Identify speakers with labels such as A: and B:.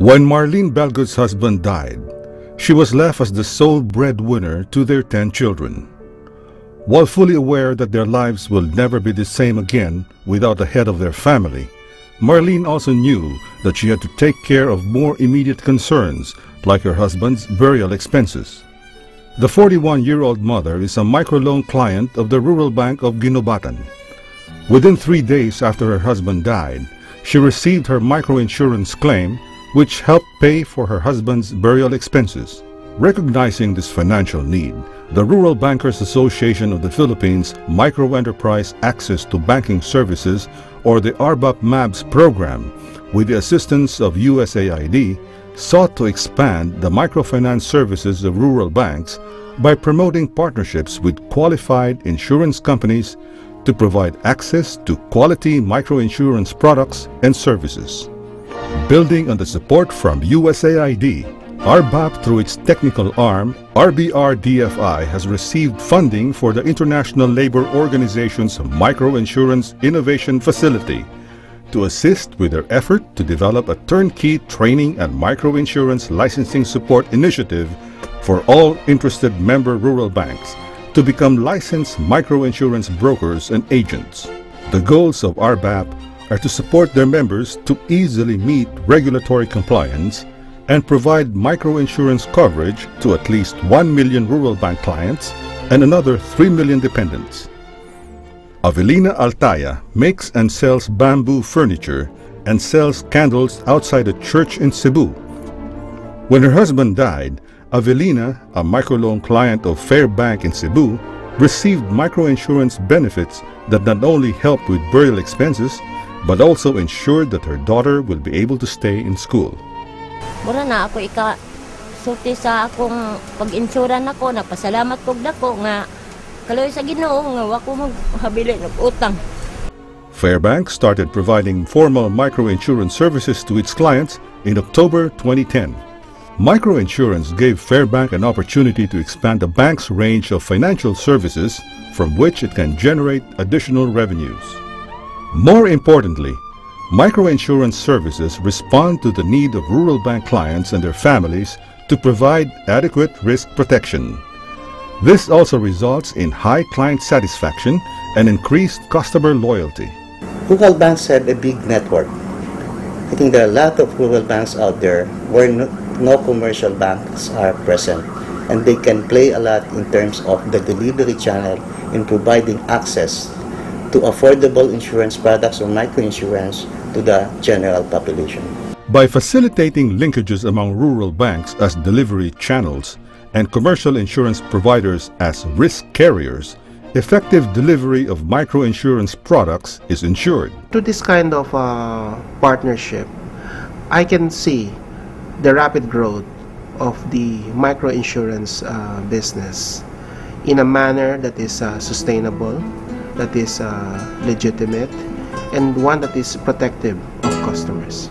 A: When Marlene Belgood's husband died, she was left as the sole breadwinner to their 10 children. While fully aware that their lives will never be the same again without the head of their family, Marlene also knew that she had to take care of more immediate concerns like her husband's burial expenses. The 41-year-old mother is a microloan client of the Rural Bank of Guinobatan. Within 3 days after her husband died, she received her microinsurance claim, which helped pay for her husband's burial expenses. Recognizing this financial need, the Rural Bankers Association of the Philippines Microenterprise Access to Banking Services, or the RBAP-MABS program, with the assistance of USAID, sought to expand the microfinance services of rural banks by promoting partnerships with qualified insurance companies to provide access to quality microinsurance products and services. Building on the support from USAID, RBAP, through its technical arm, RBR-DFI, has received funding for the International Labour Organization's Microinsurance Innovation Facility to assist with their effort to develop a turnkey training and microinsurance licensing support initiative for all interested member rural banks to become licensed microinsurance brokers and agents. The goals of RBAP are to support their members to easily meet regulatory compliance and provide microinsurance coverage to at least 1 million rural bank clients and another 3 million dependents. Avelina Altaya makes and sells bamboo furniture and sells candles outside a church in Cebu. When her husband died, Avelina, a microloan client of Fairbank in Cebu, received microinsurance benefits that not only helped with burial expenses, but also ensured that her daughter will be able to stay in school.
B: Mura na ako sulti sa akong pag-insuran ako, napasalamat kog dako nga kaloy sa Ginoo nga wa ko maghabili ng utang.
A: Fairbank started providing formal microinsurance services to its clients in October 2010. Microinsurance gave Fairbank an opportunity to expand the bank's range of financial services from which it can generate additional revenues. More importantly, microinsurance services respond to the need of rural bank clients and their families to provide adequate risk protection. This also results in high client satisfaction and increased customer loyalty.
C: Rural banks have a big network. I think there are a lot of rural banks out there where no commercial banks are present, and they can play a lot in terms of the delivery channel in providing access to affordable insurance products or microinsurance to the general population.
A: By facilitating linkages among rural banks as delivery channels and commercial insurance providers as risk carriers, effective delivery of microinsurance products is ensured.
D: To this kind of partnership, I can see the rapid growth of the microinsurance business in a manner that is sustainable, that is legitimate, and one that is protective of customers.